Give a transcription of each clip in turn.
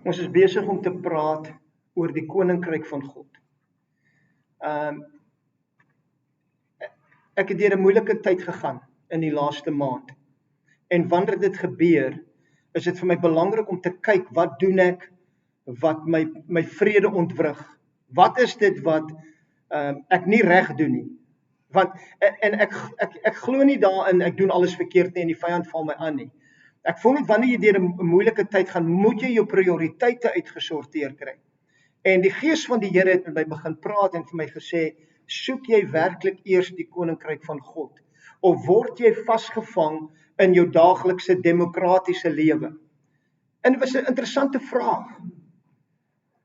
Ons is besig om te praat oor die koninkryk van God. Ek het deur 'n moeilike tyd gegaan in die laaste maand. En wanneer dit gebeur, is dit vir my belangrik om te kyk, wat doen ek wat my vrede ontwrig? Wat is dit wat ek nie reg doen nie? Want en ek glo nie daarin ek doen alles verkeerd nie en die vyand val my aan nie. Ek voel net wanneer jy deur 'n moeilike tyd gaan, moet jy jou prioriteite uitgesorteer kry. En die Gees van die Here het met my begin praat en vir my gesê, soek jy werklik eers die koninkryk van God? Of word jy vasgevang in jou daaglikse demokratiese lewe? En dit was 'n interessante vraag.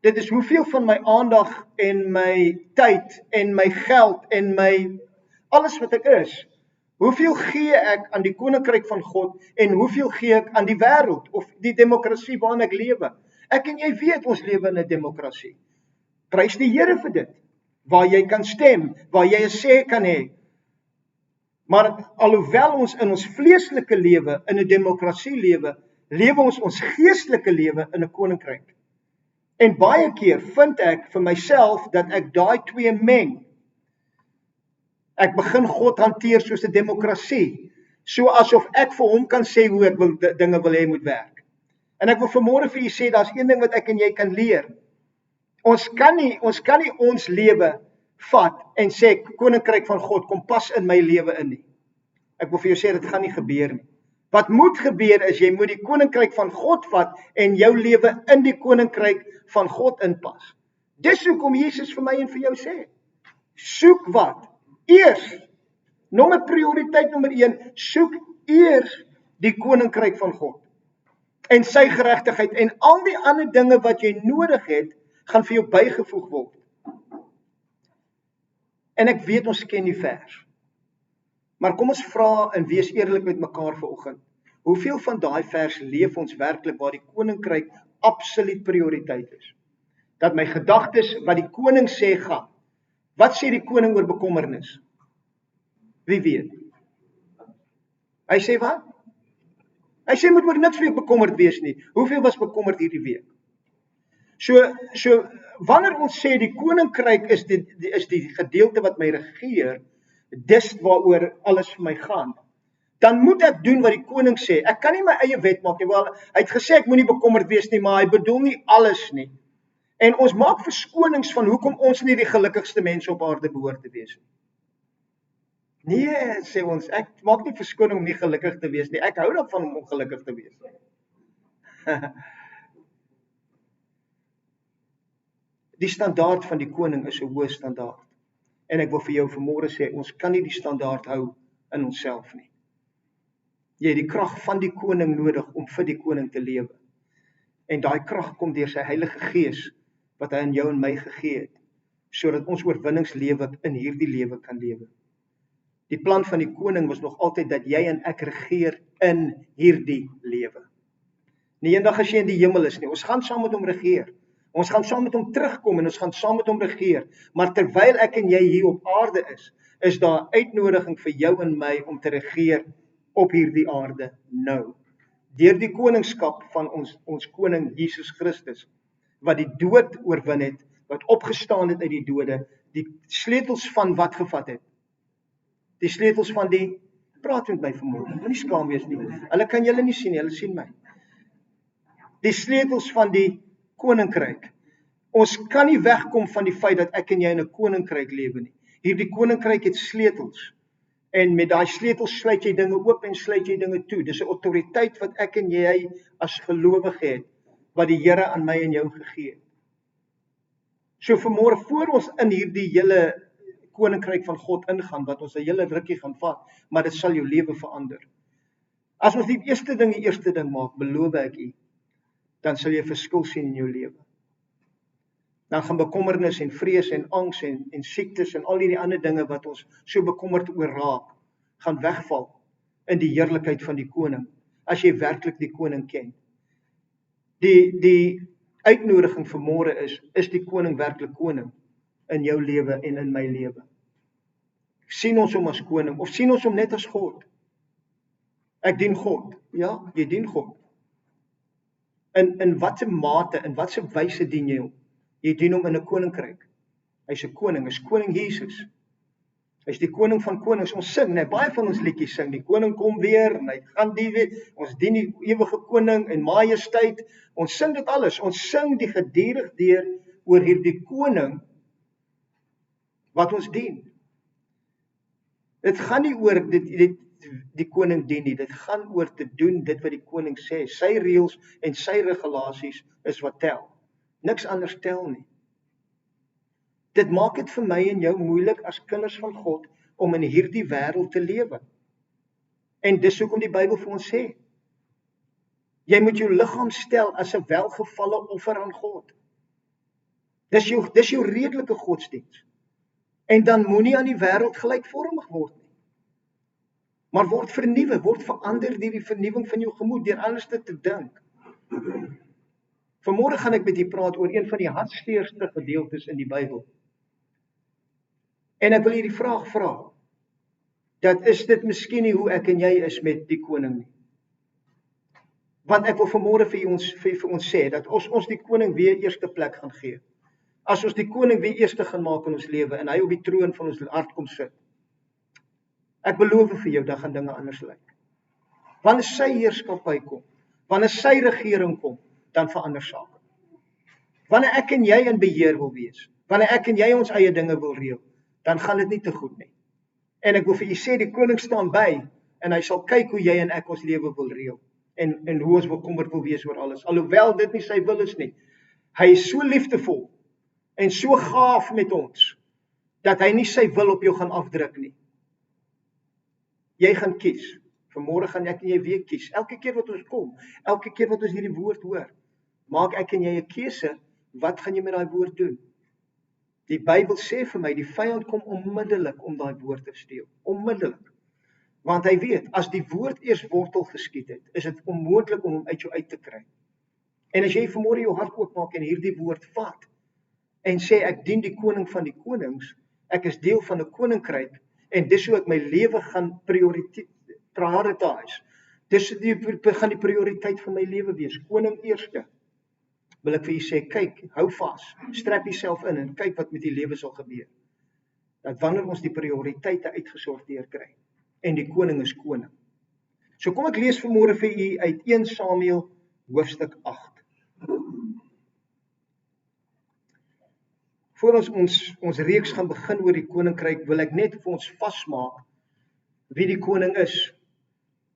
Dit is hoeveel van my aandag en my tyd en my geld en my alles wat ek is, hoeveel gee ek aan die koninkryk van God en hoeveel gee ek aan die wêreld of die demokrasie waarin ek lewe? Ek en jy weet ons lewe in 'n demokrasie. Prys die Here vir dit. Waar jy kan stem, waar jy 'n sê kan hê. Maar alhoewel ons in ons vleeslike lewe in 'n demokrasie lewe, lewe ons geestelike lewe in 'n koninkryk. En baie keer vind ek vir myself dat ek daai twee meng. Ek begin God hanteer soos 'n demokrasie, so asof ek vir hom kan sê hoe ek dinge wil hê moet werk. En ek wil vanmôre vir julle sê, daar's een ding wat ek en jy kan leer. Ons kan nie ons lewe vat en sê, koninkryk van God, kom pas in my lewe in nie. Ek wil vir jou sê, dit gaan nie gebeur nie. Wat moet gebeur is, jy moet die koninkryk van God vat en jou lewe in die koninkryk van God inpas. Dis hoekom Jesus vir my en vir jou sê, soek wat? Eers, prioriteit nommer 1, soek eers die koninkryk van God en sy geregtigheid en al die ander dinge wat jy nodig het, gaan vir jou bygevoeg word. En ek weet ons ken die vers. Maar kom ons vra en wees eerlik met mekaar vanoggend. Hoeveel van daai vers leef ons werklik waar die koninkryk absoluut prioriteit is? Dat my gedagtes wat die koning sê gaan. Wat sê die koning oor bekommernis? Wie weet? Hy sê wat? Hy sê moet oor niks bekommerd wees nie. Hoeveel was bekommerd hierdie week? So wanneer ons sê die koninkryk is die gedeelte wat my regeer, dis waaroor alles vir my gaan, dan moet ek doen wat die koning sê. Ek kan nie my eie wet maak nie. Wel, hy het gesê ek moenie bekommerd wees nie, maar hy bedoel nie alles nie. En ons maak verskonings van hoekom ons nie die gelukkigste mense op aarde behoort te wees nie. Nee, sê ons, ek maak nie verskoning om nie gelukkig te wees nie. Ek hou daarvan om ongelukkig te wees. Die standaard van die koning is 'n hoë standaard. En ek wil vir jou vanmôre sê, ons kan nie die standaard hou in onsself nie. Jy het die krag van die koning nodig om vir die koning te lewe. En daai krag kom deur sy Heilige Gees wat hy aan jou en my gegee het, sodat ons oorwinningslewe in hierdie lewe kan lewe. Die plan van die koning was nog altyd dat jy en ek regeer in hierdie lewe. Nie eendag as jy in die hemel is nie, ons gaan saam met hom regeer. Ons gaan saam met hom terugkom en ons gaan saam met hom regeer. Maar terwyl ek en jy hier op aarde is daar 'n uitnodiging vir jou en my om te regeer op hierdie aarde nou. Deur die koningskap van ons koning Jesus Christus, wat die dood oorwin het, wat opgestaan het uit die dode, die sleutels van wat gevat het? Die sleutels van die, praat met my vanmôre, moenie skaam wees nie. Hulle kan julle nie sien nie, hulle sien my. Die sleutels van die koninkryk. Ons kan nie wegkom van die feit dat ek en jy in 'n koninkryk lewe nie. Hierdie koninkryk het sleutels. En met daai sleutels sluit jy dinge oop en sluit jy dinge toe. Dis 'n autoriteit wat ek en jy as gelowige het, wat die Here aan my en jou gegee het. So vanmôre voor ons in hierdie hele koninkryk van God ingaan, wat ons 'n hele rukkie gaan vat, maar dit sal jou lewe verander. As ons die eerste ding maak, beloof ek u, dan sal jy 'n verskil sien in jou lewe. Dan gaan bekommernis en vrees en angs en siektes en al hierdie ander dinge wat ons so bekommerd oor raak, gaan wegval in die heerlikheid van die koning, as jy werklik die koning ken. Die uitnodiging vir môre is die koning werklik koning in jou lewe en in my lewe? Sien ons hom as koning of sien ons hom net as God? Ek dien God. Ja, jy dien God. in watter mate, in watter wyse dien jy hom? Jy dien hom in 'n koninkryk. Hy's 'n koning, hy's koning Jesus. Hy's die koning van konings. Ons sing, baie van ons liedjies sing, die koning kom weer, en hy gaan die weer, ons dien die ewige koning en majesteit. Ons sing dit alles. Ons sing die gedurig deur oor hierdie koning wat ons dien. Dit gaan nie oor die koning dien nie, dit gaan oor te doen dit wat die koning sê. Sy reëls en sy regulasies is wat tel. Niks anders tel nie. Dit maak dit vir my en jou moeilik as kinders van God om in hierdie wêreld te lewe. En dis hoekom die Bybel vir ons sê, jy moet jou liggaam stel as 'n welgevalle offer aan God. Dis jou redelike godsdiens. En dan moenie aan die wêreld gelykvormig word nie. Maar word vernuwe, word verander deur die vernuwing van jou gemoed, deur anders te dink. Vanmôre gaan ek met julle praat oor een van die hartsteerste gedeeltes in die Bybel. En ek wil hierdie vraag vra, dat is dit miskien nie hoe ek en jy is met die koning nie. Want ek wil vanmôre vir ons sê, dat ons die koning weer eerste plek gaan gee. As ons die koning weer eerste gaan maak in ons lewe, en hy op die troon van ons hart kom sit. Ek beloof vir jou, dan gaan dinge anders lyk. Wanneer sy heerskappy kom, wanneer sy regering kom, dan verander sake. Wanneer ek en jy in beheer wil wees, wanneer ek en jy ons eie dinge wil reël, dan gaan dit nie te goed nie. En ek wil vir julle sê, die koning staan by, en hy sal kyk hoe jy en ek ons lewe wil reël, en hoe ons bekommerd wil wees oor alles, alhoewel dit nie sy wil is nie. Hy is so liefdevol, en so gaaf met ons, dat hy nie sy wil op jou gaan afdruk nie. Jy gaan kies. Vanmôre gaan ek en jy weer kies. Elke keer wat ons kom, elke keer wat ons hierdie woord hoor, maak ek en jy 'n keuse, wat gaan jy met daai woord doen? Die Bybel sê vir my, die vyand kom onmiddellik om daai woord te steel. Onmiddellik. Want hy weet, as die woord eers wortel geskiet het, is dit onmoontlik om hom uit jou uit te kry. En as jy vanmôre jou hart oopmaak en hierdie woord vat, en sê, ek dien die koning van die konings, ek is deel van 'n koninkryk, en dis hoe ek my lewe gaan prioritize. Dis gaan die prioriteit van my lewe wees, koning eerste. Wil ek vir julle sê, kyk, hou vas, strap jouself in en kyk wat met die lewe sal gebeur. Dat wanneer ons die prioriteite uitgesorteer kry, en die koning is koning. So kom ek lees vanmôre vir u uit 1 Samuel hoofstuk 8. Voor ons reeks gaan begin oor die koninkryk, wil ek net vir ons vasmaak wie die koning is,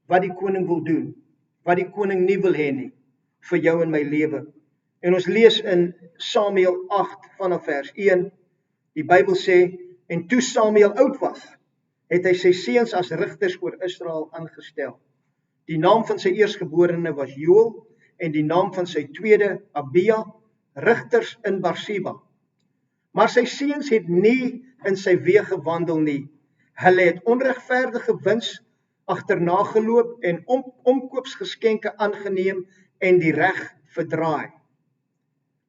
wat die koning wil doen, wat die koning nie wil hê nie, vir jou en my lewe. En ons lees in Samuel 8 vanaf vers 1, die Bybel sê, en toe Samuel oud was, het hy sy seuns as rigters oor Israel aangestel. Die naam van sy eerstgeborene was Joel, en die naam van sy tweede, Abia, rigters in Barsiba. Maar sy seuns het nie in sy weë gewandel nie. Hulle het onregverdige wins agterna geloop en omkoopsgeskenke aangeneem en die reg verdraai.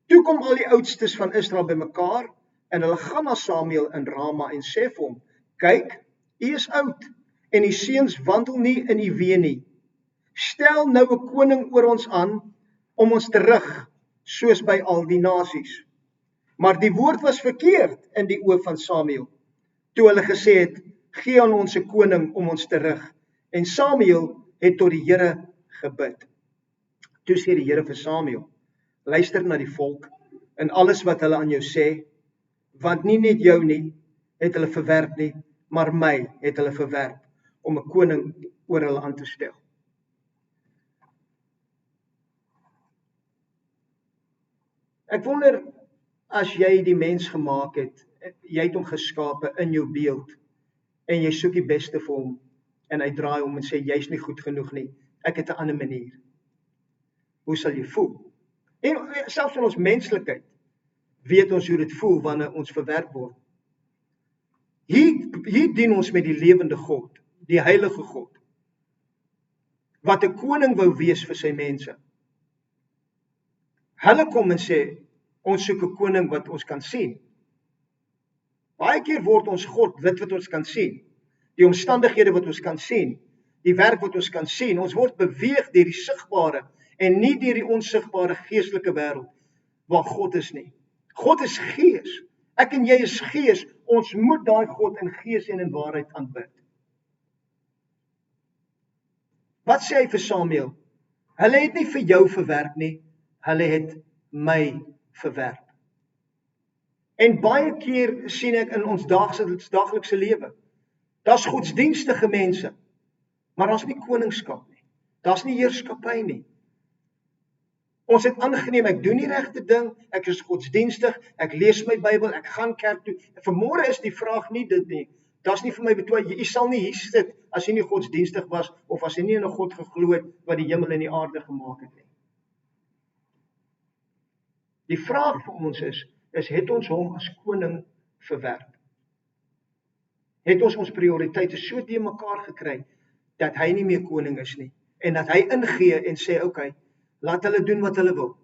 Toe kom al die oudstes van Israel bymekaar en hulle gaan na Samuel in Rama en sê vir hom, kyk, u is oud en u seuns wandel nie in u weë nie. Stel nou 'n koning oor ons aan om ons te rig, soos by al die nasies. Maar die woord was verkeerd in die oë van Samuel, toe hulle gesê het, gee aan ons 'n koning om ons te rig. En Samuel het tot die Here gebid. Toe sê die Here vir Samuel, luister na die volk en alles wat hulle aan jou sê, want nie net jou nie, het hulle verwerp nie, maar my het hulle verwerp, om 'n koning oor hulle aan te stel. Ek wonder, as jy die mens gemaak het, jy het hom geskape in jou beeld, en jy soek die beste vir hom, en hy draai hom en sê, jy's nie goed genoeg nie, ek het 'n ander manier. Hoe sal jy voel? En selfs in ons menslikheid, weet ons hoe dit voel, wanneer ons verwerp word. Hier dien ons met die lewende God, die heilige God, wat 'n koning wou wees vir sy mense. Hulle kom en sê, ons soek 'n koning wat ons kan sien. Baie keer word ons God dit wat ons kan sien, die omstandighede wat ons kan sien, die werk wat ons kan sien, ons word beweeg deur die sigbare en nie deur die onsigbare geestelike wêreld waar God is nie. God is gees. Ek en jy is gees. Ons moet daai God in gees en in waarheid aanbid. Wat sê hy vir Samuel? Hulle het nie vir jou verwerp nie, hulle het my verwerp. En baie keer sien ek in ons daaglikse lewe, daar's godsdienstige mense, maar daar's nie koningskap nie. Daar's nie heerskappy nie. Ons het aangeneem, ek doen die regte ding, ek is godsdienstig, ek lees my Bybel, ek gaan kerk toe. Vanmôre is die vraag nie dit nie. Daar's nie vir my betwy, jy sal nie hier sit as jy nie godsdienstig was of as jy nie in 'n God geglo het wat die hemel en die aarde gemaak het nie. Die vraag vir ons is het ons hom as koning verwerp? Het ons prioriteite so te mekaar gekry dat hy nie meer koning is nie en dat hy ingee en sê okay, laat hulle doen wat hulle wil.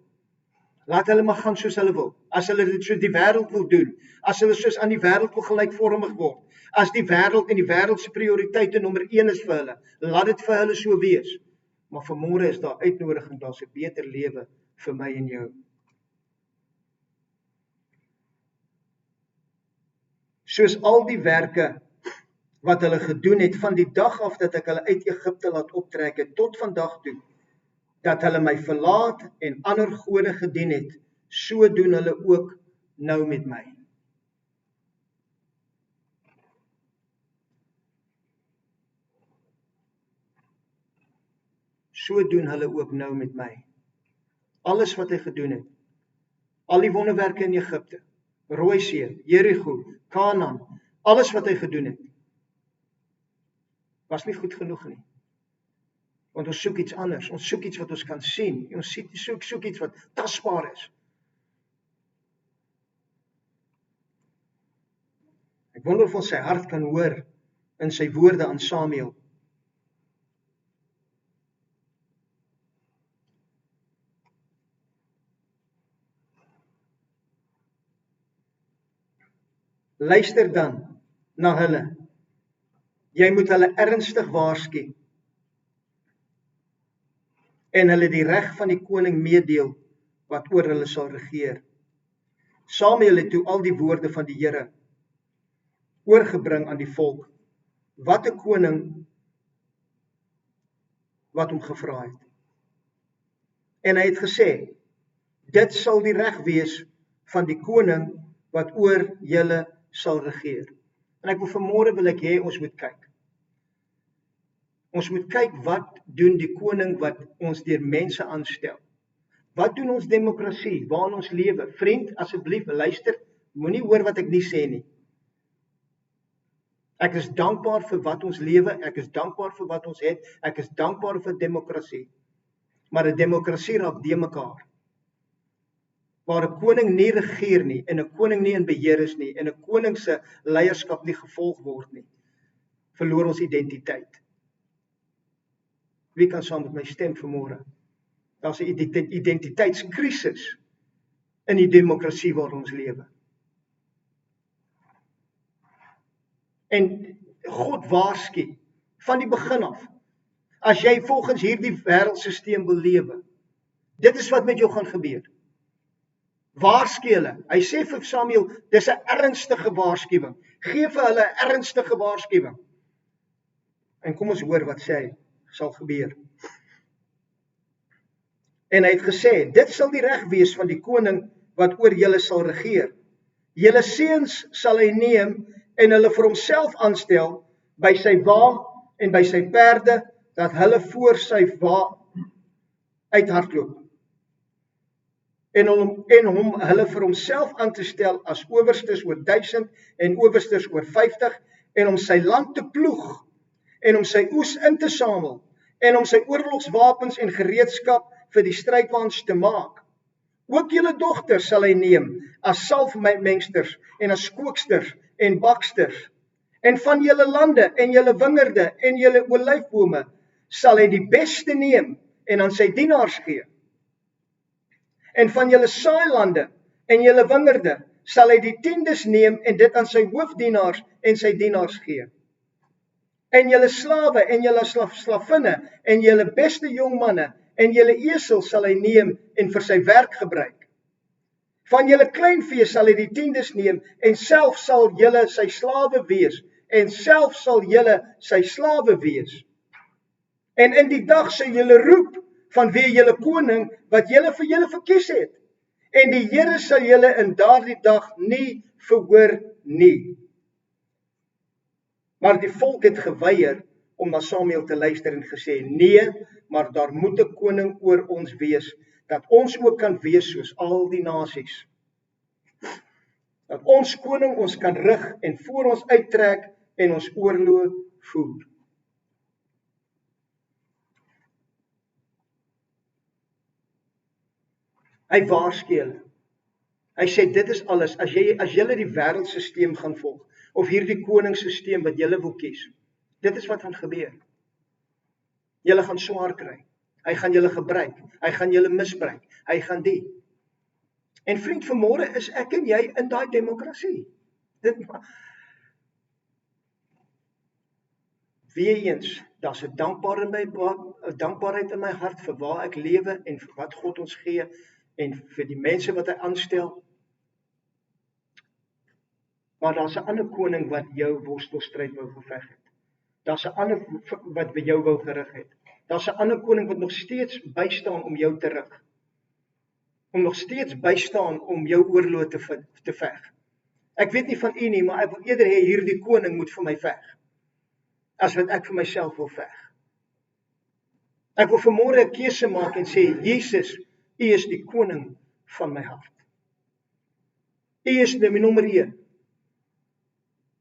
Laat hulle maar gaan soos hulle wil. As hulle dit soos die wêreld wil doen, as hulle soos aan die wêreld wil gelykvormig word, as die wêreld en die wêreld se prioriteite nommer 1 is vir hulle, laat dit vir hulle so wees. Maar vanmôre is daar uitnodiging, daar's 'n beter lewe vir my en jou. Soos al die werke wat hulle gedoen het van die dag af dat ek hulle uit Egipte laat optrek het tot vandag toe, dat hulle my verlaat en ander gode gedien het, so doen hulle ook nou met my. So doen hulle ook nou met my. Alles wat hy gedoen het, al die wonderwerke in Egipte, Rooi See, Jerigo, Kanaan, alles wat hy gedoen het, was nie goed genoeg nie. Want ons soek iets anders, ons soek iets wat ons kan sien, ons soek iets wat tasbaar is. Ek wonder of ons sy hart kan hoor in sy woorde aan Samuel. Luister dan na hulle. Jy moet hulle ernstig waarsku en hulle die reg van die koning meedeel wat oor hulle sal regeer. Samuel het toe al die woorde van die Here oorgebring aan die volk, wat 'n koning wat hom gevra het. En hy het gesê, dit sal die reg wees van die koning wat oor julle sal regeer. En ek wil vanmôre wil ek hê ons moet kyk. Ons moet kyk wat doen die koning wat ons deur mense aanstel. Wat doen ons demokrasie, waarin ons lewe? Vriend, asseblief luister, moenie hoor wat ek nie sê nie. Ek is dankbaar vir wat ons lewe, ek is dankbaar vir wat ons het, ek is dankbaar vir demokrasie. Maar 'n demokrasie raak de mekaar. Waar 'n koning nie regeer nie, en 'n koning nie in beheer is nie, en 'n koning se leierskap nie gevolg word nie, verloor ons identiteit. Wie kan saam met my stem vanmôre? Daar's 'n identiteitskrisis in die demokrasie waar ons lewe. En God waarsku van die begin af, as jy volgens hierdie wêreldstelsel wil lewe, dit is wat met jou gaan gebeur. Waarsku hulle. Hy sê vir Samuel, dis 'n ernstige waarskuwing. Gee vir hulle 'n ernstige waarskuwing. En kom ons hoor wat sê hy sal gebeur. En hy het gesê, dit sal die reg wees van die koning wat oor julle sal regeer. Julle seuns sal hy neem en hulle vir homself aanstel by sy wa en by sy perde, dat hulle voor sy wa uithardloop. En hom hulle vir homself aan te stel as owerstes oor 1000 en owerstes oor 50, en om sy land te ploeg, en om sy oes in te samel, en om sy oorlogswapens en gereedskap vir die strydwaans te maak. Ook julle dogters sal hy neem as salfmengsters en as kooksters en baksters. En van julle lande en julle wingerde en julle olyfbome sal hy die beste neem en aan sy dienaars gee. En van julle saailande en julle wingerde sal hy die 10des neem en dit aan sy hoofdienaars en sy dienaars gee. En julle slawe en julle slavinne en julle beste jong manne en julle esel sal hy neem en vir sy werk gebruik. Van julle kleinvee sal hy die tiendes neem en self sal julle sy slawe wees En in die dag sal julle roep vanweë julle koning wat julle vir julle verkies het. En die Here sal julle in daardie dag nie verhoor nie. Maar die volk het geweier om na Samuel te luister en gesê, nee, maar daar moet 'n koning oor ons wees, dat ons ook kan wees soos al die nasies. Dat ons koning ons kan rig en voor ons uittrek en ons oorlog voer. Hy waarsku hulle. Hy sê dit is alles, as julle die wêreldsisteem gaan volg, of hierdie koningssisteem wat julle wil kies, dit is wat gaan gebeur. Julle gaan swaar kry. Hy gaan julle gebruik. Hy gaan julle misbruik. Hy gaan die. En vriend, vanmôre is ek en jy in daai demokrasie. Weereens, daar's 'n dankbaarheid in my hart vir waar ek lewe en vir wat God ons gee en vir die mense wat hy aanstel. Maar daar's 'n ander koning wat jou worstelstryd wou geveg het. Daar's 'n ander wat by jou wou gerig het. Daar's 'n ander koning wat nog steeds bystaan om jou te rig. Om nog steeds bystaan om jou oorlog te veg. Ek weet nie van u nie, maar ek wil eerder hê hierdie koning moet vir my veg, as wat ek vir myself wil veg. Ek wil vanmôre 'n keuse maak en sê, Jesus, u is die koning van my hart. U is die nommer 1.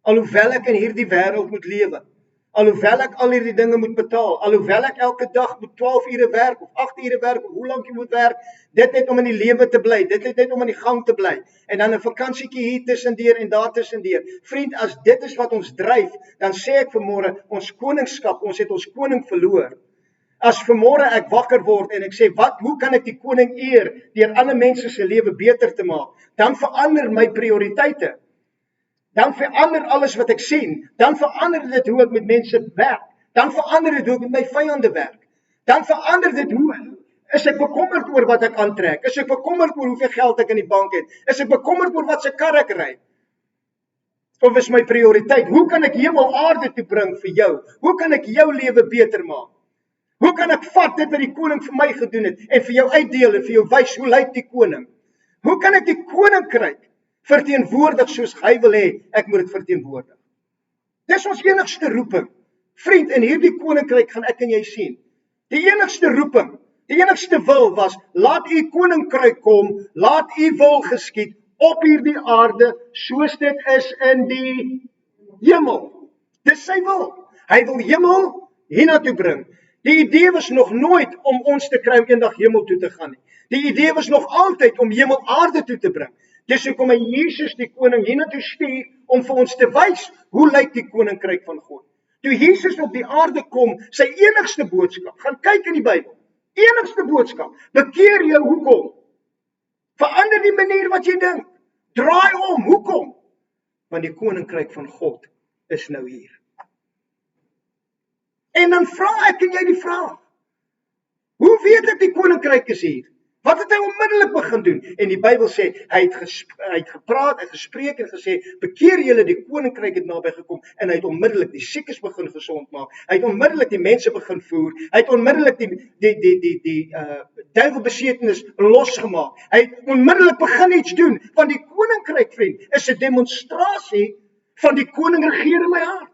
Alhoewel ek in hierdie wêreld moet lewe, alhoewel ek al hierdie dinge moet betaal, alhoewel ek elke dag moet 12 ure werk, of 8 ure werk, of hoe lank jy moet werk, dit net om in die lewe te bly, dit net om in die gang te bly, en dan 'n vakansietjie hier tussendeur en daar tussendeur. Vriend, as dit is wat ons dryf, dan sê ek vanmôre, ons koningskap, ons het ons koning verloor. As vanmôre ek wakker word en ek sê, hoe kan ek die koning eer, deur ander mense se lewe beter te maak, dan verander my prioriteite. Dan verander alles wat ek sien, dan verander dit hoe ek met mense werk, dan verander dit hoe ek met my vyande werk, dan verander dit hoe, is ek bekommerd oor wat ek aantrek, is ek bekommerd oor hoeveel geld ek in die bank het, is ek bekommerd oor wat se kar ek ry, of is my prioriteit, hoe kan ek hemel aarde toe bring vir jou, hoe kan ek jou lewe beter maak, hoe kan ek vat dit wat die koning vir my gedoen het, en vir jou uitdeel en vir jou wys, hoe lyk die koning, hoe kan ek die koninkryk verteenwoordig soos hy wil hê, ek moet dit verteenwoordig. Dis ons enigste roeping. Vriend, in hierdie koninkryk gaan ek en jy sien. Die enigste roeping, die enigste wil was, laat u koninkryk kom, laat u wil geskied op hierdie aarde, soos dit is in die hemel. Dis sy wil. Hy wil hemel hiernatoe bring. Die idee was nog nooit om ons te kry om eendag hemel toe te gaan nie. Die idee was nog altyd om hemel aarde toe te bring. Dis hoekom hy Jesus die koning hiernatoe stuur om vir ons te wys hoe lyk die koninkryk van God. Toe Jesus op die aarde kom, sy enigste boodskap, gaan kyk in die Bybel. Enigste boodskap, bekeer jou, hoekom? Verander die manier wat jy dink. Draai om, hoekom? Want die koninkryk van God is nou hier. En dan vra ek en jy die vraag, hoe weet ek die koninkryk is hier? Wat het hy onmiddellik begin doen? En die Bybel sê, hy het gepraat en gespreek en gesê, bekeer julle, die koninkryk het naby gekom, en hy het onmiddellik die siekes begin gesond maak, hy het onmiddellik die mense begin voer, hy het onmiddellik die duiwelbesetenis losgemaak, hy het onmiddellik begin iets doen, want die koninkryk, vriend, is 'n demonstrasie van die koning regeer in my hart.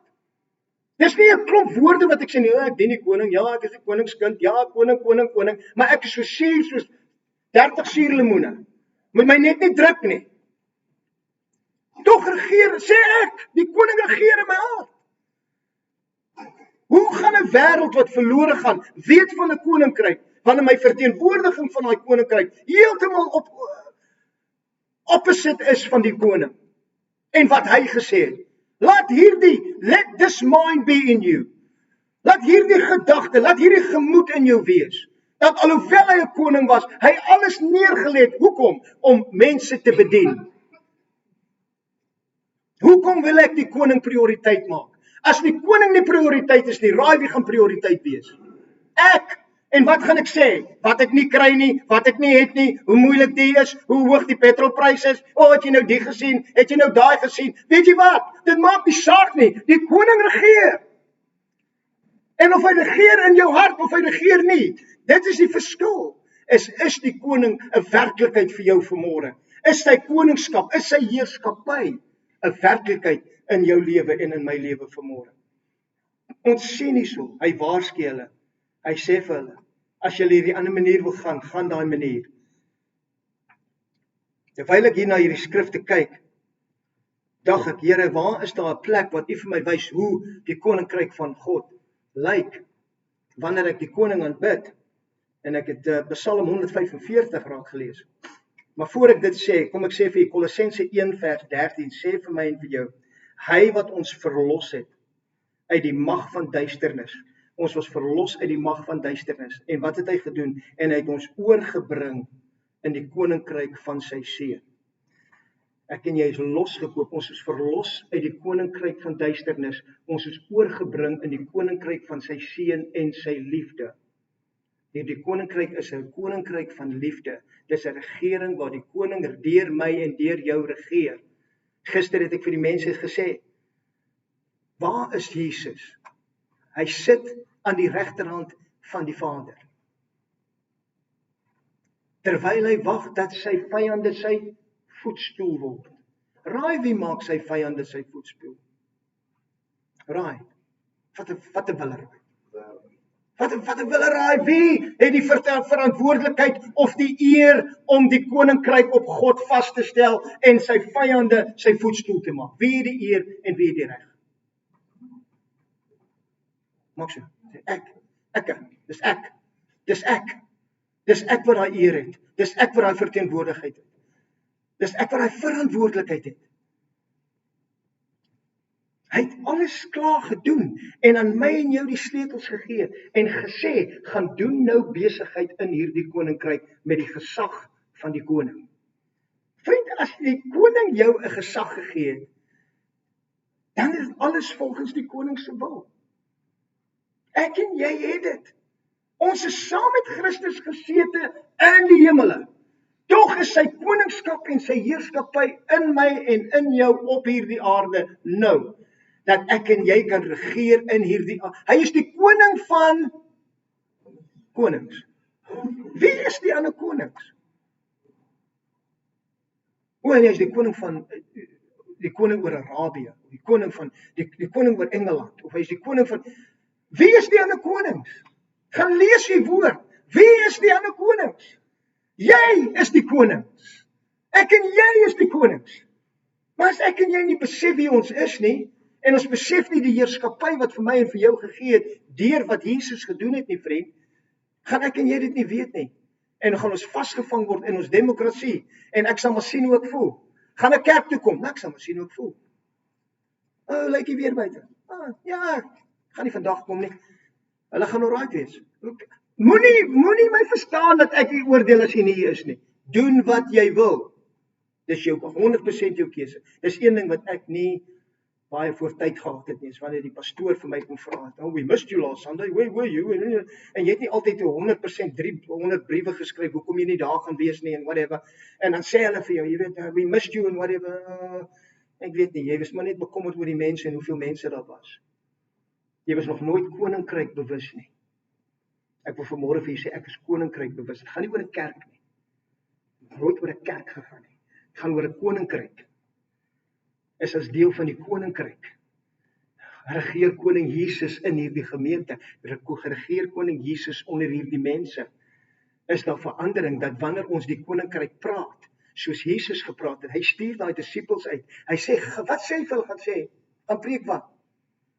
Dis nie 'n klomp woorde wat ek sê, ja, ek dien die koning, ja, ek is die koningskind, ja, koning, maar ek is so suur soos 30 suurlemoene. Moet my net nie druk nie. Tog regeer, sê ek, die koning regeer in my hart. Hoe gaan 'n wêreld wat verlore gaan, weet van 'n koninkryk, wanneer my verteenwoordiging van daai koninkryk heeltemal opposite is van die koning, en wat hy gesê het. Let this mind be in you. Laat hierdie gedagte, laat hierdie gemoed in jou wees. Dat alhoewel hy 'n koning was, hy alles neergelê het. Hoekom? Om mense te bedien. Hoekom wil ek die koning prioriteit maak? As die koning nie prioriteit is nie, raai wie gaan prioriteit wees? Ek En wat gaan ek sê? Wat ek nie kry nie, wat ek nie het nie, hoe moeilik dit is, hoe hoog die petrolprys is. Het jy nou die gesien? Het jy nou daai gesien? Weet jy wat? Dit maak nie saak nie. Die koning regeer. En of hy regeer in jou hart of hy regeer nie, dit is die verskil. Is die koning 'n werklikheid vir jou vanmôre? Is sy koningskap, is sy heerskappy 'n werklikheid in jou lewe en in my lewe vanmôre? Ons sien hierso, hy waarsku hulle. Hy sê vir hulle, as julle hierdie ander manier wil gaan daai manier. Terwyl ek hier na hierdie skrifte kyk, dink ek, Here, waar is daar 'n plek wat U vir my wys hoe die koninkryk van God lyk wanneer ek die koning aanbid? En ek het Psalm 145 raak gelees. Maar voor ek dit sê, kom ek sê vir julle, Kolossense 1 vers 13, sê vir my en vir jou, hy wat ons verlos het uit die mag van duisternis. Ons was verlos uit die mag van duisternis. En wat het hy gedoen? En hy het ons oorgebring in die koninkryk van sy seun. Ek en jy is losgekoop, ons is verlos uit die koninkryk van duisternis. Ons is oorgebring in die koninkryk van sy seun en sy liefde. Die koninkryk is 'n koninkryk van liefde. Dis 'n regering waar die koning deur my en deur jou regeer. Gister het ek vir die mense gesê, waar is Jesus? Hy sit aan die regterhand van die Vader. Terwyl hy wag dat sy vyande sy voetstoel word. Raai wie maak sy vyande sy voetstoel? Raai. Wat 'n willery. Wat 'n willery. Wie het die verantwoordelikheid of die eer om die koninkryk op God vas te stel en sy vyande sy voetstoel te maak? Wie het die eer en wie het die reg? Maak so. Dis ek wat daai eer het. Dis ek wat daai verteenwoordigheid het. Dis ek wat daai verantwoordelikheid het. Hy het alles klaar gedoen en aan my en jou die sleutels gegee en gesê, gaan doen nou besigheid in hierdie koninkryk met die gesag van die koning. Vriend, as die koning jou 'n gesag gegee het, dan is alles volgens die koning se wil. Ek en jy het dit. Ons is saam met Christus gesete in die hemele. Tog is sy koningskap en sy heerskappy in my en in jou op hierdie aarde nou. Dat ek en jy kan regeer in hierdie aarde. Hy is die koning van konings. Wie is die ander konings? Hy is die koning van die koning oor Arabië, die koning van die koning oor Engeland, of hy is die koning van. Wie is die ander konings? Gaan lees die woord. Wie is die ander konings? Jy is die konings. Ek en jy is die konings. Maar as ek en jy nie besef wie ons is nie, en ons besef nie die heerskappy wat vir my en vir jou gegee het, deur wat Jesus gedoen het nie, vriend, gaan ek en jy dit nie weet nie. En dan gaan ons vasgevang word in ons demokrasie, en ek sal maar sien hoe ek voel. Gaan ek kerk toe kom? Ek sal maar sien hoe ek voel. Lyk jy weer buite? Ja, gaan nie vandag kom nie. Hulle gaan alright wees. Moenie my verstaan dat ek nie oordeel as jy nie hier is nie. Doen wat jy wil. Dis jou 100% jou keuse. Dis een ding wat ek nie baie voor tyd gehad het nie, is wanneer die pastoor vir my kom vra, we missed you last Sunday, where were you? En jy het nie altyd 100% 300 briewe geskryf, hoekom jy nie daar gaan wees nie, en whatever. En dan sê hulle vir jou, jy weet, we missed you, en whatever. Ek weet nie, jy was maar net bekommerd oor die mense en hoeveel mense daar was. Jy was nog nooit koninkryk bewus nie. Ek wil vanmôre vir julle sê, ek is koninkryk bewus. Het gaan nie oor 'n kerk nie. Nooit oor 'n kerk gegaan nie. Het gaan oor 'n koninkryk. Is as deel van die koninkryk. Regeer koning Jesus in hierdie gemeente. Regeer koning Jesus onder hierdie mense. Is daar verandering dat wanneer ons die koninkryk praat, soos Jesus gepraat het, hy stuur daai disippels uit. Hy sê, wat sê hy vir hulle gaan sê? Gaan preek wat?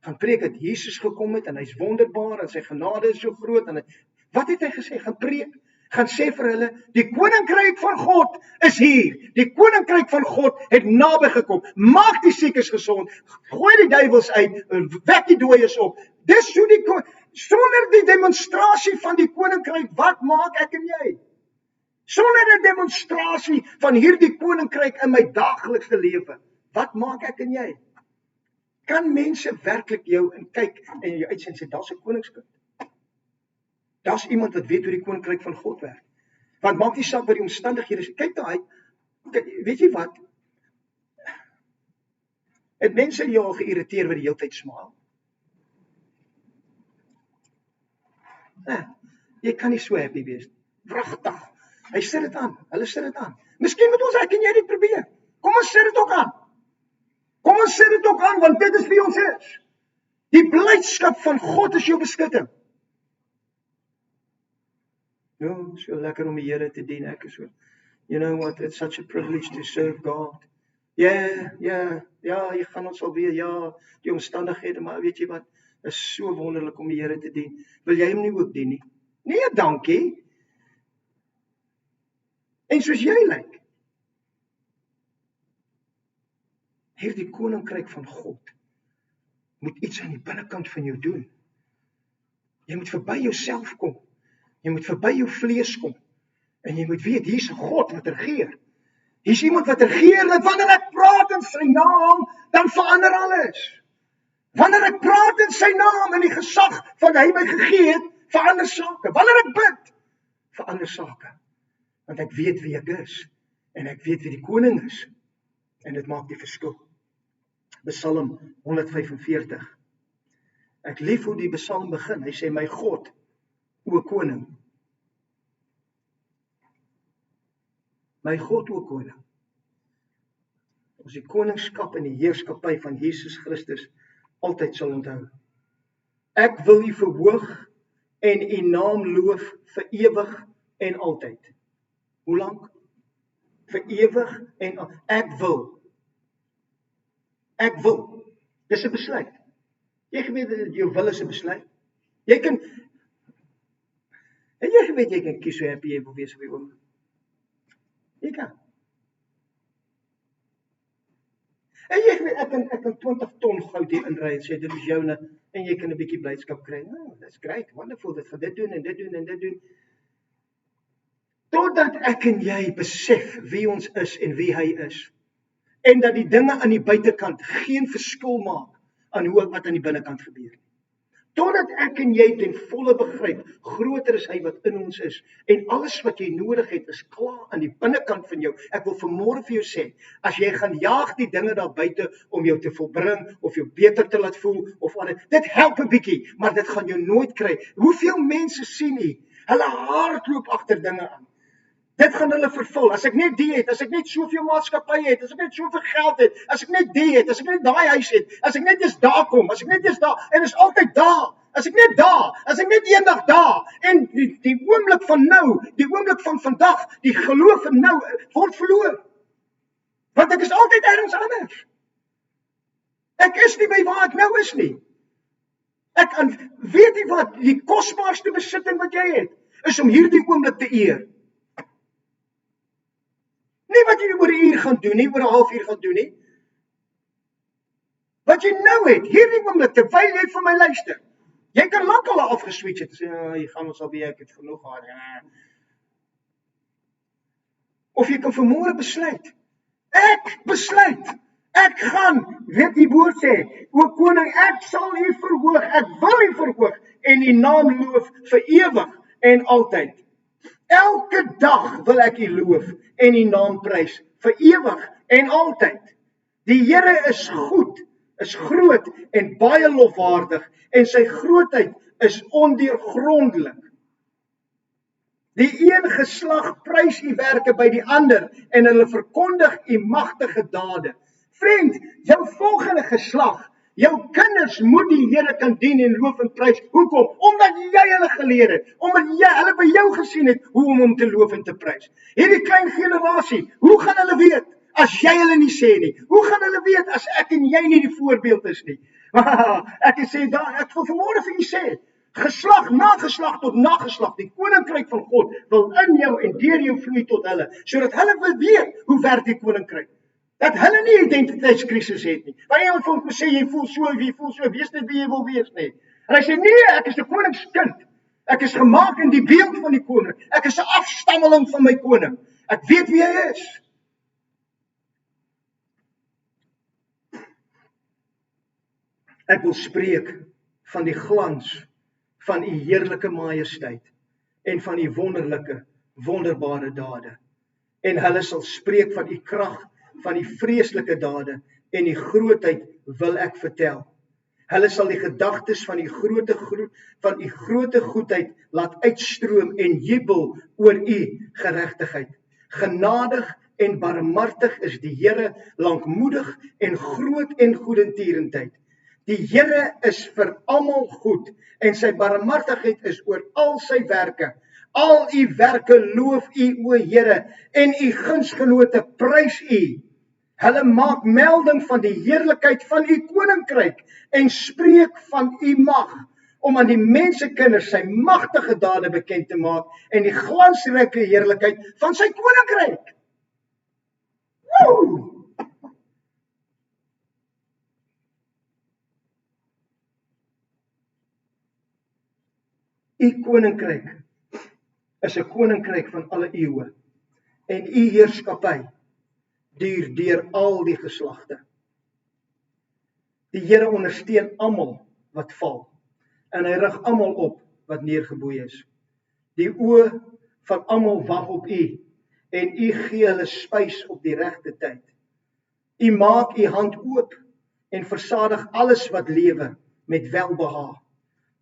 Gaan preek dat Jesus gekom het en hy's wonderbaar en sy genade is so groot en wat het hy gesê? Gaan preek. Gaan sê vir hulle, die koninkryk van God is hier. Die koninkryk van God het naby gekom. Maak die siekes gesond. Gooi die duiwels uit. Wek die dooies op. Dis hoe sonder die demonstrasie van die koninkryk, wat maak ek en jy? Sonder 'n demonstrasie van hierdie koninkryk in my daaglikse lewe, wat maak ek en jy? Kan mense werklik jou in kyk en jou uitsien sê, daar's 'n koningskind. Daar's iemand wat weet hoe die koninkryk van God werk. Want maak nie saak wat die omstandighede is. Kyk daai, weet jy wat? Het mense jou al geïrriteer wat die hele tyd smaal? Jy kan nie so happy wees. Wragtig. Hy sit dit aan. Hulle sit dit aan. Miskien moet ons ek en jy dit probeer. Kom ons sit dit ook aan. Kom ons sit dit ook aan, want dit is wie ons is. Die blydskap van God is jou beskutting. No, so lekker om die Here te dien. Ek is so, you know what, it's such a privilege to serve God. Ja, jy gaan ons alweer, die omstandighede, maar weet jy wat, is so wonderlik om die Here te dien. Wil jy hom nie ook dien nie? Nee, dankie. En soos jy lyk, hierdie koninkryk van God moet iets aan die binnekant van jou doen. Jy moet verby jouself kom. Jy moet verby jou vlees kom. En jy moet weet, hier's 'n God wat regeer. Hier's iemand wat regeer, dat wanneer ek praat in sy naam, dan verander alles. Wanneer ek praat in sy naam, in die gesag van hy my gegee het, verander sake. Wanneer ek bid, verander sake. Want ek weet wie ek is. En ek weet wie die koning is. En dit maak die verskil. Psalm 145. Ek lief hoe die psalm begin. Hy sê, my God, o koning. My God, o koning. Ons die koningskap en die heerskappy van Jesus Christus altyd sal onthou. Ek wil U verhoog en U naam loof vir ewig en altyd. Hoe lank? Vir ewig en altyd. Ek wil. Ek wil. Dis 'n besluit. Jy weet, jou wil is 'n besluit. Jy kan kies hoe happy jy wil wees op die oomblik. Jy kan. En jy weet, ek kan 20 ton goud hier inry en sê, dit is joune, en jy kan 'n bietjie blydskap kry. Oh, that's great, wonderful, dit gaan dit doen en dit doen en dit doen. Totdat ek en jy besef wie ons is en wie hy is. En dat die dinge aan die buitekant geen verskil maak aan wat aan die binnekant gebeur. Totdat ek en jy ten volle begryp, groter is hy wat in ons is, en alles wat jy nodig het, is klaar aan die binnekant van jou. Ek wil vanmôre vir jou sê, as jy gaan jaag die dinge daar buite om jou te volbring, of jou beter te laat voel, of alles, dit help 'n bietjie, maar dit gaan jou nooit kry. Hoeveel mense sien nie, hulle hardloop agter dinge aan. Dit gaan hulle vervul. As ek net die het, as ek net soveel maatskappye het, as ek net soveel geld het, as ek net die het, as ek net daai huis het, as ek net eens daar kom, as ek net eens daar, en is altyd daar, as ek net daar, as ek net eendag daar, en die oomblik van nou, die oomblik van vandag, die geloof in nou, word verloor. Want ek is altyd ergens anders. Ek is nie by waar ek nou is nie. Weet jy wat, die kosbaarste besitting wat jy het, is om hierdie oomblik te eer. Nie wat jy oor 'n uur gaan doen nie, oor 'n halfuur gaan doen nie. Wat jy nou het, hierdie oomblik, terwyl jy vir my luister. Jy kan lankal afgeswitch het, sê, jy gaan ons alweer, ek het genoeg gehad. Of jy kan vanmôre besluit. Ek besluit. Ek gaan, weet die woord sê, o koning, ek sal U verhoog, ek wil U verhoog, en U naam loof vir ewig en altyd. Elke dag wil ek U loof en U naam prys vir ewig en altyd. Die Here is goed, is groot en baie lofwaardig en sy grootheid is ondeurgrondelik. Die een geslag prys U werke by die ander en hulle verkondig U magtige dade. Vriend, jou volgende geslag, jou kinders moet die Here kan dien en loof en prys. Hoekom? Omdat jy hulle geleer het. Omdat jy hulle by jou gesien het hoe om hom te loof en te prys. Hierdie klein generasie, hoe gaan hulle weet as jy hulle nie sê nie? Hoe gaan hulle weet as ek en jy nie die voorbeeld is nie? Ek wil vanmôre vir u sê, geslag na geslag tot na geslag, die koninkryk van God wil in jou en deur jou vloei tot hulle, sodat hulle wil weet hoe werk die koninkryk. Dat hulle nie identiteitskrisis het nie. Want iemand vir ons sê, jy voel so, wees net wie jy wil wees nie. En hy sê, nee, ek is 'n koningskind. Ek is gemaak in die beeld van die koning. Ek is 'n afstammeling van my koning. Ek weet wie hy is. Ek wil spreek van die glans van U heerlike majesteit. en van die wonderlike, wonderbare dade. En hulle sal spreek van die krag, van die vreeslike dade, en die grootheid wil ek vertel. Hulle sal die gedagtes van die grote goedheid laat uitstroom en jubel oor u geregtigheid. Genadig en barmhartig is die Here, lankmoedig en groot en goedertierendheid. Die Here is vir almal goed en sy barmhartigheid is oor al sy werke. Al u werke loof u, o Here, en u gunsgenote prys u. Hulle maak melding van die heerlikheid van u koninkryk en spreek van u mag, om aan die mensekinders sy magtige dade bekend te maak en die glansryke heerlikheid van sy koninkryk. Woe! U koninkryk is 'n koninkryk van alle eeue en u heerskappy duur deur al die geslagte. Die Here ondersteun almal wat val en hy rig almal op wat neergeboei is. Die oë van almal wag op u en u gee hulle spys op die regte tyd. U maak u hand oop en versadig alles wat lewe met welbehaag.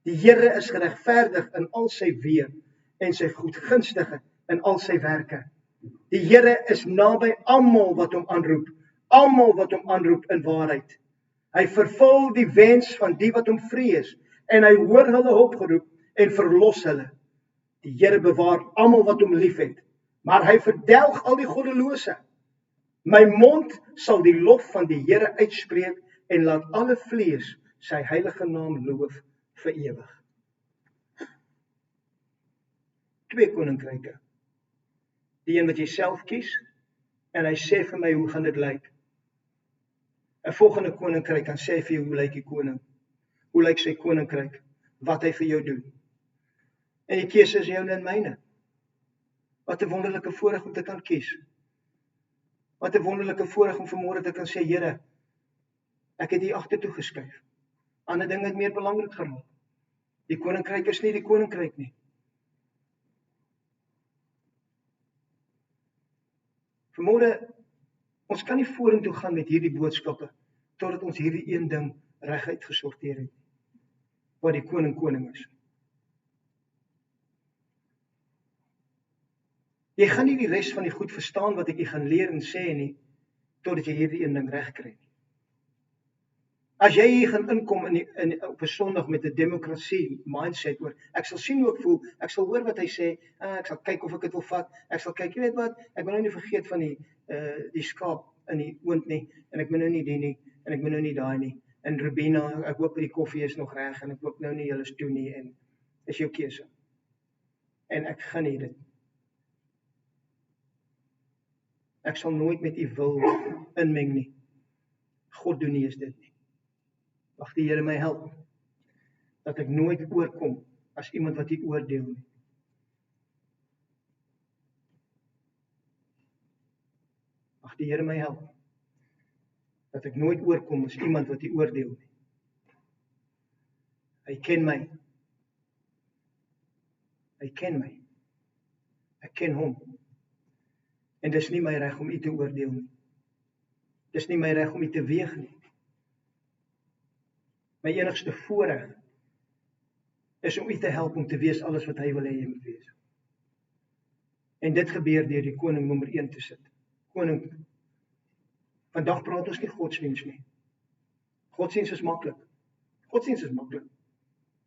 Die Here is geregverdig in al sy weë en sy goedgunstige in al sy werke. Die Here is naby almal wat hom aanroep in waarheid. Hy vervul die wens van die wat hom vrees en hy hoor hulle hulpgeroep en verlos hulle. Die Here bewaar almal wat hom liefhet, maar hy verdelg al die goddelose. My mond sal die lof van die Here uitspreek en laat alle vlees sy heilige naam loof vir ewig. 2 koninkryke. Die een wat jy self kies, en hy sê vir my, hoe gaan dit lyk? 'n volgende koninkryk, dan sê hy vir jou, hoe lyk die koning? Hoe lyk sy koninkryk? Wat hy vir jou doen? En die keuse is joune en myne. Wat 'n wonderlike voorreg om te kan kies. Wat 'n wonderlike voorreg om vanmôre te kan sê, Here, ek het hier agtertoe geskuif. Ander dinge het meer belangrik geraak. Die koninkryk is nie die koninkryk nie. Vanmôre, ons kan nie vorentoe gaan met hierdie boodskappe, totdat ons hierdie een ding reguit gesorteer het, waar die koning is. Jy gaan nie die res van die goed verstaan wat ek jy gaan leer en sê nie, totdat jy hierdie een ding reg kry. As jy hier gaan inkom op 'n Sondag met 'n demokrasie mindset oor, ek sal sien hoe ek voel, ek sal hoor wat hy sê, ek sal kyk of ek dit wil vat, ek sal kyk, jy weet wat, ek moet nou nie vergeet van die skaap in die oond nie, en ek moet nou nie die nie, en ek moet nou nie daai nie, en Rubina, ek hoop die koffie is nog reg, en ek hoop nou nie julle is toe nie, en is jou keuse. En ek gaan nie dit. Ek sal nooit met u wil inmeng nie. God doen nie is dit nie. Mag die Here my help, dat ek nooit oorkom as iemand wat u oordeel nie. Mag die Here my help, dat ek nooit oorkom as iemand wat u oordeel nie. Hy ken my. Hy ken my. Ek ken hom. En dis nie my reg om u te oordeel nie. Dis nie my reg om u te weeg nie. My enigste voorreg is om u te help om te wees alles wat hy wil hê jy moet wees. En dit gebeur deur die koning nommer 1 te sit. Koning. Vandag praat ons nie godsdiens nie. Godsdiens is maklik. Godsdiens is maklik.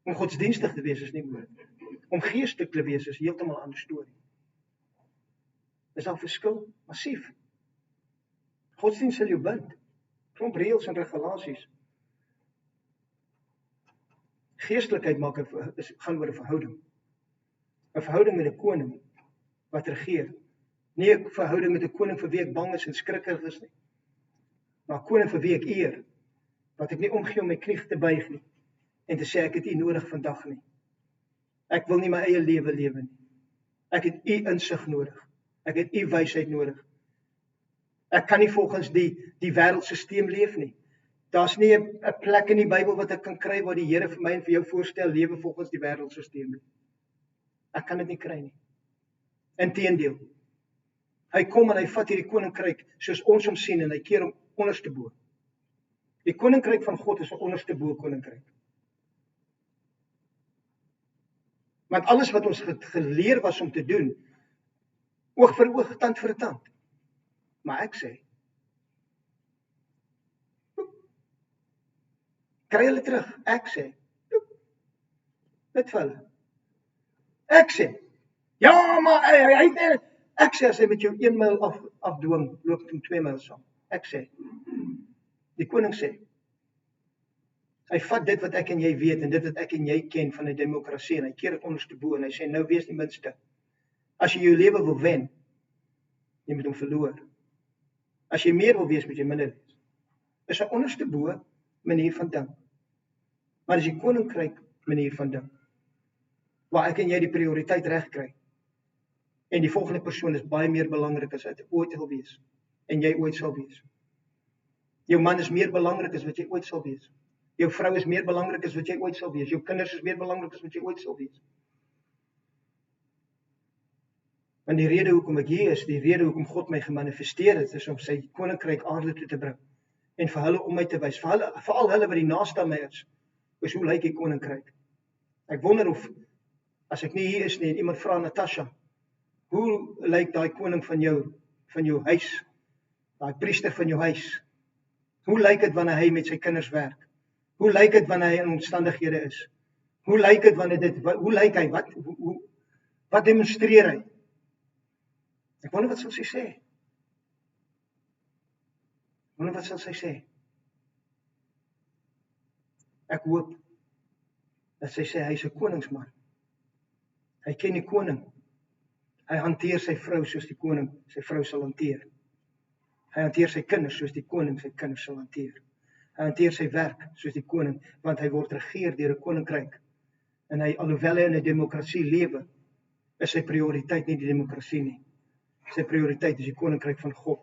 Om godsdienstig te wees is nie moontlik. Om geestelik te wees is heeltemal 'n ander storie. Is daar verskil? Massief. Godsdiens sal jou bind. Klomp reëls en regulasies. Geestelikheid gaan oor 'n verhouding. 'n verhouding met 'n koning wat regeer. Nie 'n verhouding met 'n koning vir wie ek bang is en skrikkerig is nie. Maar 'n koning vir wie ek eer, wat ek nie omgee om my knie te buig nie en te sê ek het u nodig vandag nie. Ek wil nie my eie lewe lewe nie. Ek het u insig nodig. Ek het u wysheid nodig. Ek kan nie volgens die wêreldstelsel leef nie. Daar's nie 'n plek in die Bybel wat ek kan kry waar die Here vir my en vir jou voorstel lewe volgens die wêreldstelsel nie. Ek kan dit nie kry nie. Inteendeel. Hy kom en hy vat hierdie koninkryk soos ons hom sien en hy keer hom onderste bo. Die koninkryk van God is 'n onderste bo koninkryk. Want alles wat ons geleer was om te doen, oog vir oog, tand vir tand. Maar ek sê, kry hulle terug, ek sê, dit vir hulle. Ek sê, ja, maar ek sê as hy met jou 1 myl afdwing, loop hom 2 myl saam. Ek sê, die koning sê, hy vat dit wat ek en jy weet en dit wat ek en jy ken van 'n demokrasie en hy keer dit onderste bo en hy sê, nou wees die minste. As jy jou lewe wil wen, jy moet hom verloor. As jy meer wil wees, moet jy minder wees. Is 'n onderste bo manier van dink. Maar as die koninkryk manier van dink, waar ek en jy die prioriteit reg kry, en die volgende persoon is baie meer belangrik as wat ooit wil wees, en jy ooit sal wees. Jou man is meer belangrik as wat jy ooit sal wees. Jou vrou is meer belangrik as wat jy ooit sal wees. Jou kinders is meer belangrik as wat jy ooit sal wees. Want die rede hoekom ek hier is, die rede hoekom God my gemanifesteer het, is om sy koninkryk aarde toe te bring en vir hulle om my te wys, veral hulle wat die naaste aan my is hoe lyk die koninkryk? Ek wonder of as ek nie hier is nie en iemand vra Natasha, hoe lyk daai koning van jou huis, daai priester van jou huis? Hoe lyk dit wanneer hy met sy kinders werk? Hoe lyk dit wanneer hy in omstandighede is? Hoe lyk dit hoe lyk hy? Wat demonstreer hy? Ek wonder wat sal sy sê? Wat sal sy sê? Ek hoop dat sy sê hy's 'n koningsman. Hy ken die koning. Hy hanteer sy vrou soos die koning sy vrou sal hanteer. Hy hanteer sy kinders soos die koning sy kinders sal hanteer. Hy hanteer sy werk soos die koning, want hy word regeer deur 'n koninkryk. En hy, alhoewel hy in 'n demokrasie lewe, is sy prioriteit nie die demokrasie nie. Sy prioriteit is die koninkryk van God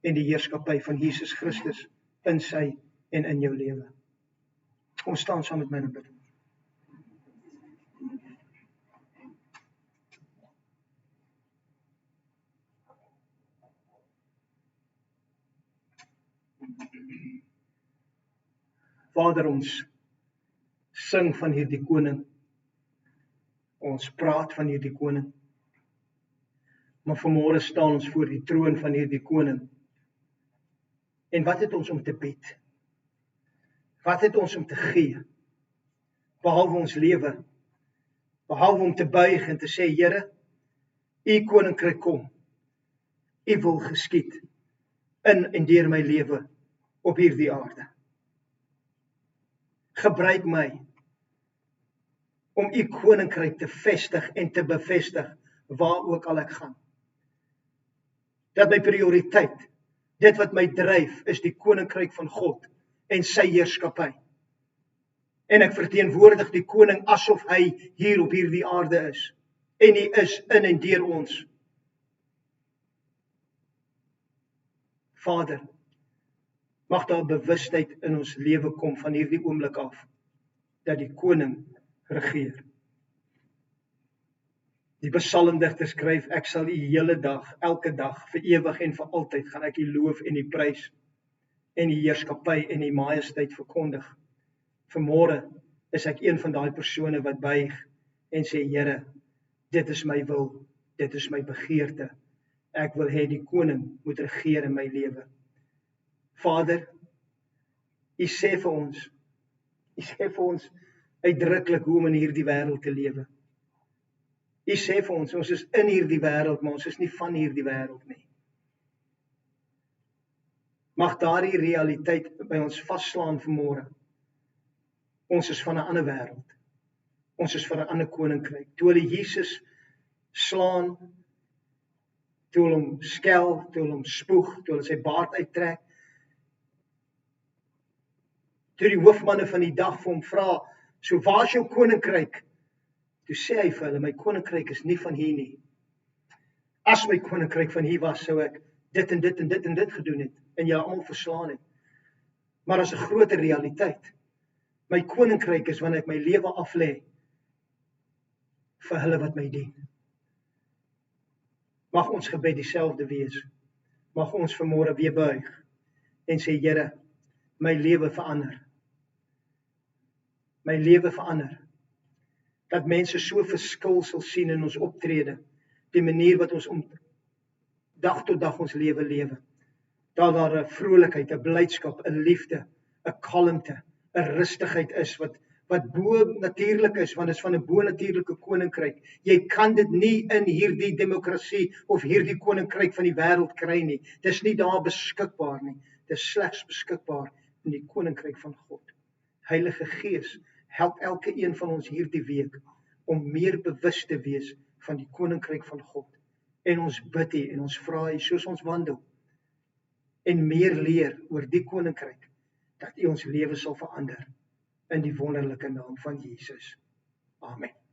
en die heerskappy van Jesus Christus in sy en in jou lewe. Kom staan saam met my en bid. Vader, ons sing van hierdie koning. Ons praat van hierdie koning. Maar vanmôre staan ons voor die troon van hierdie koning. En wat het ons om te bied? Wat het ons om te gee? Behalwe ons lewe. Behalwe om te buig en te sê, Here, U koninkryk kom. U wil geskied in en deur my lewe op hierdie aarde. Gebruik my om U koninkryk te vestig en te bevestig waar ook al ek gaan. Dat my prioriteit, dit wat my dryf, is die koninkryk van God en sy heerskappy. En ek verteenwoordig die koning asof hy hier op hierdie aarde is. En hy is in en deur ons. Vader, mag daar bewustheid in ons lewe kom van hierdie oomblik af, dat die koning regeer. Die psalmdigter skryf, ek sal U hele dag, elke dag, vir ewig en vir altyd, gaan ek U loof en U prys, en die heerskappy en die majesteit verkondig. Vanmôre is ek een van daai persone wat buig en sê, Here, dit is my wil, dit is my begeerte. Ek wil hê die koning moet regeer in my lewe. Vader, U sê vir ons uitdruklik hoe om in hierdie wêreld te lewe. U sê vir ons is in hierdie wêreld, maar ons is nie van hierdie wêreld nie. Mag daardie realiteit by ons vasslaan vanmôre. Ons is van 'n ander wêreld. Ons is van 'n ander koninkryk. Toe hulle Jesus slaan, toe hulle hom skel, toe hulle hom spoeg, toe hulle sy baard uittrek, toe die hoofmanne van die dag vir hom vra, so waar is jou koninkryk? Toe sê hy vir hulle, my koninkryk is nie van hier nie. As my koninkryk van hier was, sou ek dit en dit en dit en dit gedoen het, en julle almal verslaan het. Maar as 'n groter realiteit. My koninkryk is wanneer ek my lewe aflê vir hulle wat my dien. Mag ons gebed dieselfde wees. Mag ons vanmôre weer buig en sê, Here, my lewe verander. My lewe verander. Dat mense so verskil sal sien in ons optrede, die manier wat ons dag tot dag ons lewe. Dat daar 'n vrolikheid, 'n blydskap, 'n liefde, 'n kalmte, 'n rustigheid is wat bo natuurlik is, want dit is van 'n bo natuurlike koninkryk. Jy kan dit nie in hierdie demokrasie of hierdie koninkryk van die wêreld kry nie. Dis nie daar beskikbaar nie. Dis slegs beskikbaar in die koninkryk van God. Heilige Gees, help elke een van ons hierdie week om meer bewus te wees van die koninkryk van God. En ons bid U en ons vra U soos ons wandel en meer leer oor die koninkryk, dat U ons lewe sal verander in die wonderlike naam van Jesus. Amen.